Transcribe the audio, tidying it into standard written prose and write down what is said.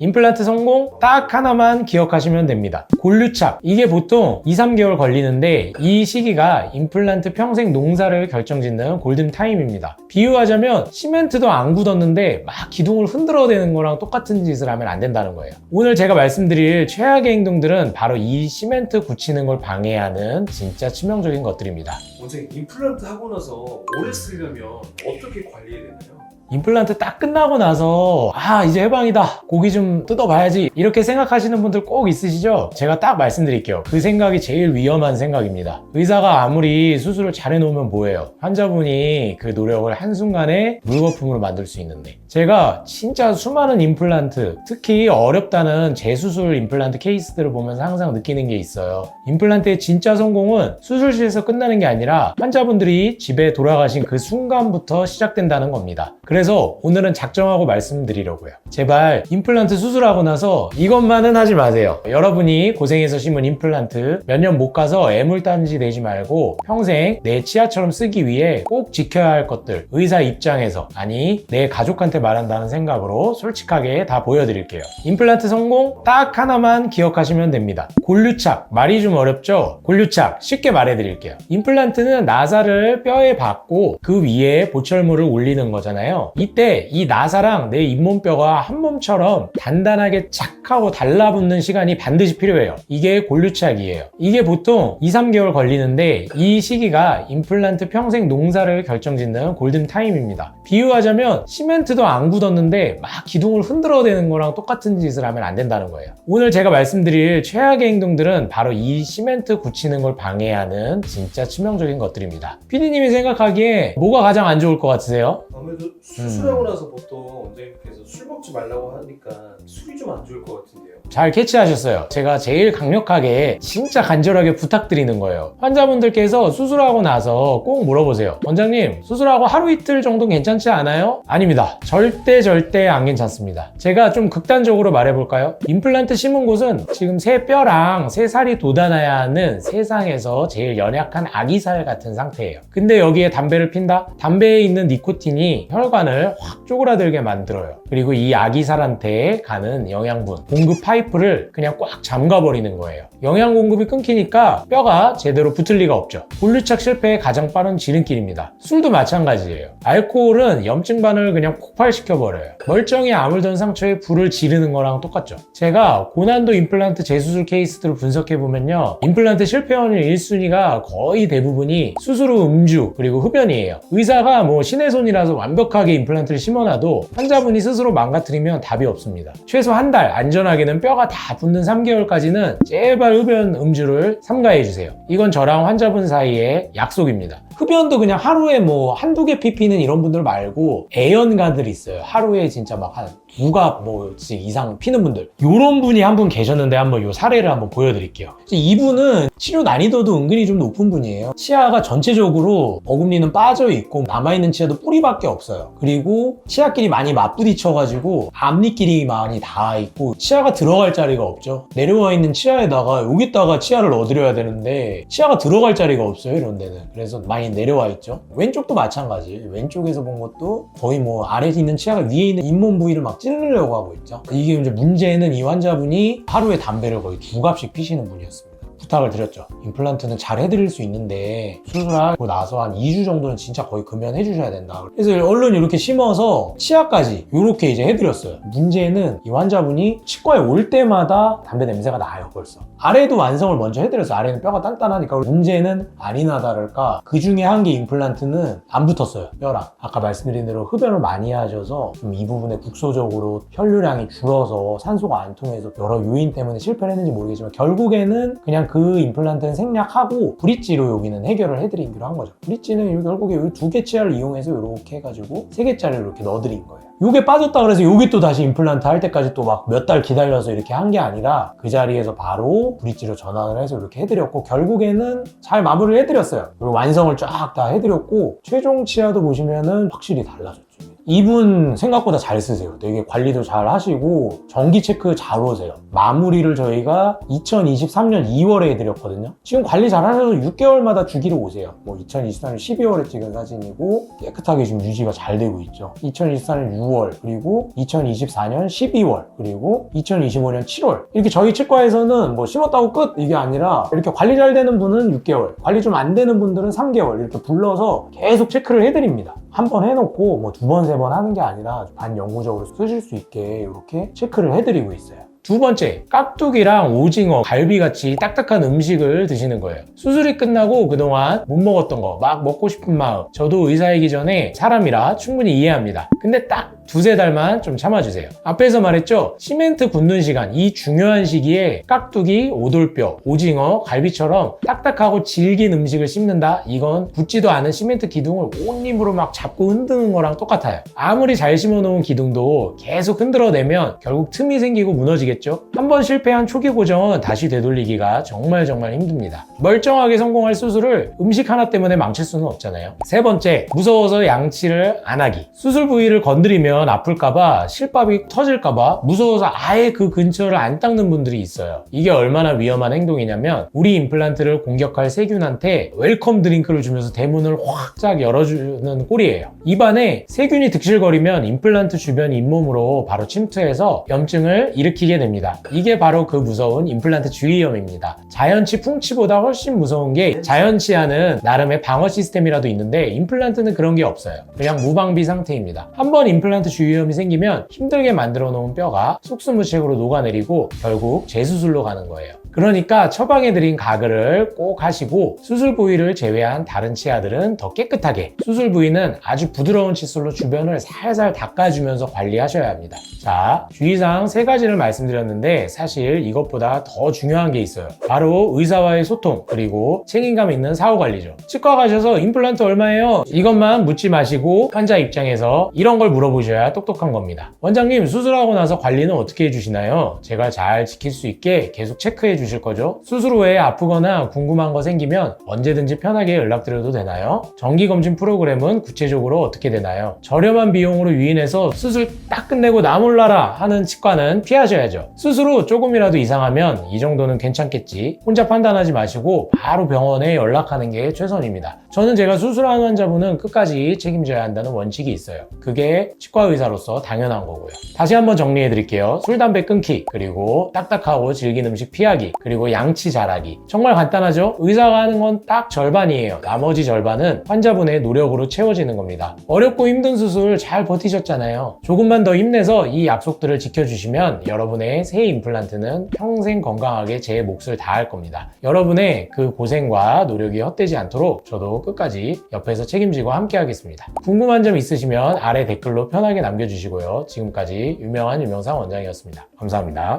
임플란트 성공 딱 하나만 기억하시면 됩니다. 골류착. 이게 보통 2-3개월 걸리는데 이 시기가 임플란트 평생 농사를 결정짓는 골든타임입니다. 비유하자면 시멘트도 안 굳었는데 막 기둥을 흔들어대는 거랑 똑같은 짓을 하면 안 된다는 거예요. 오늘 제가 말씀드릴 최악의 행동들은 바로 이 시멘트 굳히는 걸 방해하는 진짜 치명적인 것들입니다. 원장님, 임플란트 하고 나서 오래 쓰려면 어떻게 관리해야 되나요? 임플란트 딱 끝나고 나서 이제 해방이다, 고기 좀 뜯어봐야지 이렇게 생각하시는 분들 꼭 있으시죠? 제가 딱 말씀드릴게요. 그 생각이 제일 위험한 생각입니다. 의사가 아무리 수술을 잘 해놓으면 뭐예요? 환자분이 그 노력을 한순간에 물거품으로 만들 수 있는데, 제가 진짜 수많은 임플란트, 특히 어렵다는 재수술 임플란트 케이스들을 보면서 항상 느끼는 게 있어요. 임플란트의 진짜 성공은 수술실에서 끝나는 게 아니라 환자분들이 집에 돌아가신 그 순간부터 시작된다는 겁니다. 그래서 오늘은 작정하고 말씀드리려고요. 제발 임플란트 수술하고 나서 이것만은 하지 마세요. 여러분이 고생해서 심은 임플란트 몇 년 못 가서 애물단지 내지 말고 평생 내 치아처럼 쓰기 위해 꼭 지켜야 할 것들, 의사 입장에서, 아니 내 가족한테 말한다는 생각으로 솔직하게 다 보여드릴게요. 임플란트 성공 딱 하나만 기억하시면 됩니다. 골류착. 말이 좀 어렵죠? 골류착 쉽게 말해드릴게요. 임플란트는 나사를 뼈에 박고 그 위에 보철물을 올리는 거잖아요. 이때 이 나사랑 내 잇몸뼈가 한 몸처럼 단단하게 착 하고 달라붙는 시간이 반드시 필요해요. 이게 골류착이에요. 이게 보통 2-3개월 걸리는데 이 시기가 임플란트 평생 농사를 결정짓는 골든타임입니다. 비유하자면 시멘트도 안 굳었는데 막 기둥을 흔들어대는 거랑 똑같은 짓을 하면 안 된다는 거예요. 오늘 제가 말씀드릴 최악의 행동들은 바로 이 시멘트 굳히는 걸 방해하는 진짜 치명적인 것들입니다. PD님이 생각하기에 뭐가 가장 안 좋을 것 같으세요? 아무래도 수술하고 나서 보통 원장님께서 술 먹지 말라고 하니까 술이 좀 안 좋을 것 같은데요. 잘 캐치하셨어요. 제가 제일 강력하게 진짜 간절하게 부탁드리는 거예요. 환자분들께서 수술하고 나서 꼭 물어보세요. 원장님, 수술하고 하루 이틀 정도 괜찮지 않아요? 아닙니다. 절대 안 괜찮습니다. 제가 좀 극단적으로 말해볼까요? 임플란트 심은 곳은 지금 새 뼈랑 새 살이 돋아나야 하는 세상에서 제일 연약한 아기살 같은 상태예요. 근데 여기에 담배를 핀다? 담배에 있는 니코틴이 혈관을 확 쪼그라들게 만들어요. 그리고 이 아기살한테 가는 영양분, 공급 파이프를 그냥 꽉 잠가버리는 거예요. 영양 공급이 끊기니까 뼈가 제대로 붙을 리가 없죠. 골류착 실패의 가장 빠른 지름길입니다. 술도 마찬가지예요. 알코올은 염증 반응을 그냥 폭발시켜버려요. 멀쩡히 아물던 상처에 불을 지르는 거랑 똑같죠. 제가 고난도 임플란트 재수술 케이스들을 분석해보면요, 임플란트 실패 원인 1순위가 거의 대부분이 수술 후 음주 그리고 흡연이에요. 의사가 뭐 신의 손이라서 완벽하게 임플란트를 심어놔도 환자분이 스스로 망가뜨리면 답이 없습니다. 최소 한 달, 안전하게는 뼈가 다 붙는 3개월까지는 제발 흡연, 음주를 삼가해주세요. 이건 저랑 환자분 사이의 약속입니다. 흡연도 그냥 하루에 뭐 한두 개 피피는 이런 분들 말고 애연가들이 있어요. 하루에 진짜 막 한 2갑 이상 피는 분들. 요런 분이 한 분 계셨는데 한번 요 사례를 한번 보여드릴게요. 이분은 치료 난이도도 은근히 좀 높은 분이에요. 치아가 전체적으로 어금니는 빠져있고 남아있는 치아도 뿌리밖에 없어요. 그리고 치아끼리 많이 맞부딪혀가지고 앞니끼리 많이 닿아있고 치아가 들어갈 자리가 없죠. 내려와 있는 치아에다가 여기다가 치아를 넣어드려야 되는데 치아가 들어갈 자리가 없어요, 이런 데는. 그래서 많이 내려와 있죠. 왼쪽도 마찬가지. 왼쪽에서 본 것도 거의 뭐 아래에 있는 치아가 위에 있는 잇몸 부위를 막 찌르려고 하고 있죠. 이게 이제 문제는 이 환자분이 하루에 담배를 거의 2갑씩 피시는 분이었습니다. 부탁을 드렸죠. 임플란트는 잘 해드릴 수 있는데 수술하고 나서 한 2주 정도는 진짜 거의 금연해 주셔야 된다. 그래서 얼른 이렇게 심어서 치아까지 이렇게 이제 해드렸어요. 문제는 이 환자분이 치과에 올 때마다 담배 냄새가 나요. 벌써 아래도 완성을 먼저 해드렸어요. 아래는 뼈가 단단하니까. 문제는 아니나 다를까 그 중에 한 개 임플란트는 안 붙었어요, 뼈랑. 아까 말씀드린 대로 흡연을 많이 하셔서 좀 이 부분에 국소적으로 혈류량이 줄어서 산소가 안 통해서 여러 요인 때문에 실패를 했는지 모르겠지만 결국에는 그냥 그 임플란트는 생략하고 브릿지로 여기는 해결을 해드리기로 한 거죠. 브릿지는 결국에 이 2개 치아를 이용해서 이렇게 해가지고 3개짜리를 이렇게 넣어드린 거예요. 요게 빠졌다 그래서 요게 또 다시 임플란트 할 때까지 또 막 몇 달 기다려서 이렇게 한 게 아니라 그 자리에서 바로 브릿지로 전환을 해서 이렇게 해드렸고 결국에는 잘 마무리를 해드렸어요. 그리고 완성을 쫙 다 해드렸고 최종 치아도 보시면은 확실히 달라졌죠. 이분 생각보다 잘 쓰세요. 되게 관리도 잘 하시고 정기 체크 잘 오세요. 마무리를 저희가 2023년 2월에 해드렸거든요. 지금 관리 잘 하셔서 6개월마다 주기로 오세요. 뭐 2023년 12월에 찍은 사진이고 깨끗하게 지금 유지가 잘 되고 있죠. 2024년 6월 그리고 2024년 12월 그리고 2025년 7월 이렇게 저희 치과에서는 뭐 심었다고 끝 이게 아니라 이렇게 관리 잘 되는 분은 6개월 관리 좀 안 되는 분들은 3개월 이렇게 불러서 계속 체크를 해드립니다. 한 번 해놓고 뭐 2번, 3번 하는 게 아니라 반영구적으로 쓰실 수 있게 이렇게 체크를 해드리고 있어요. 두 번째, 깍두기랑 오징어, 갈비같이 딱딱한 음식을 드시는 거예요. 수술이 끝나고 그동안 못 먹었던 거 막 먹고 싶은 마음 저도 의사이기 전에 사람이라 충분히 이해합니다. 근데 딱 두세 달만 좀 참아주세요. 앞에서 말했죠? 시멘트 굳는 시간, 이 중요한 시기에 깍두기, 오돌뼈, 오징어, 갈비처럼 딱딱하고 질긴 음식을 씹는다? 이건 굳지도 않은 시멘트 기둥을 온 힘으로 막 잡고 흔드는 거랑 똑같아요. 아무리 잘 심어놓은 기둥도 계속 흔들어내면 결국 틈이 생기고 무너지겠죠? 한번 실패한 초기 고정은 다시 되돌리기가 정말 힘듭니다. 멀쩡하게 성공할 수술을 음식 하나 때문에 망칠 수는 없잖아요. 세 번째, 무서워서 양치를 안 하기. 수술 부위를 건드리면 아플까봐 실밥이 터질까봐 무서워서 아예 그 근처를 안 닦는 분들이 있어요. 이게 얼마나 위험한 행동이냐면 우리 임플란트를 공격할 세균한테 웰컴 드링크를 주면서 대문을 확 열어주는 꼴이에요. 입안에 세균이 득실거리면 임플란트 주변 잇몸으로 바로 침투해서 염증을 일으키게 됩니다. 이게 바로 그 무서운 임플란트 주위염입니다. 자연치 풍치보다 훨씬 무서운 게 자연치아는 나름의 방어 시스템이라도 있는데 임플란트는 그런 게 없어요. 그냥 무방비 상태입니다. 한번 임플란트 주위염이 생기면 힘들게 만들어 놓은 뼈가 속수무책으로 녹아내리고 결국 재수술로 가는 거예요. 그러니까 처방해드린 가글을 꼭 하시고 수술 부위를 제외한 다른 치아들은 더 깨끗하게 수술 부위는 아주 부드러운 칫솔로 주변을 살살 닦아주면서 관리하셔야 합니다. 자, 주의사항 3가지를 말씀드렸는데 사실 이것보다 더 중요한 게 있어요. 바로 의사와의 소통 그리고 책임감 있는 사후관리죠. 치과 가셔서 임플란트 얼마예요? 이것만 묻지 마시고 환자 입장에서 이런 걸 물어보셔야 똑똑한 겁니다. 원장님 수술하고 나서 관리는 어떻게 해주시나요? 제가 잘 지킬 수 있게 계속 체크해 주실 거죠? 수술 후에 아프거나 궁금한 거 생기면 언제든지 편하게 연락드려도 되나요? 정기검진 프로그램은 구체적으로 어떻게 되나요? 저렴한 비용으로 유인해서 수술 딱 끝내고 나 몰라라 하는 치과는 피하셔야죠. 수술 후 조금이라도 이상하면 이 정도는 괜찮겠지 혼자 판단하지 마시고 바로 병원에 연락하는 게 최선입니다. 저는 제가 수술하는 환자분은 끝까지 책임져야 한다는 원칙이 있어요. 그게 치과 의사로서 당연한 거고요. 다시 한번 정리해 드릴게요. 술, 담배 끊기, 그리고 딱딱하고 질긴 음식 피하기, 그리고 양치 잘하기. 정말 간단하죠? 의사가 하는 건 딱 절반이에요. 나머지 절반은 환자분의 노력으로 채워지는 겁니다. 어렵고 힘든 수술 잘 버티셨잖아요. 조금만 더 힘내서 이 약속들을 지켜주시면 여러분의 새 임플란트는 평생 건강하게 제 몫을 다할 겁니다. 여러분의 그 고생과 노력이 헛되지 않도록 저도 끝까지 옆에서 책임지고 함께 하겠습니다. 궁금한 점 있으시면 아래 댓글로 편하게 남겨주시고요. 지금까지 유명한 유명상 원장이었습니다. 감사합니다.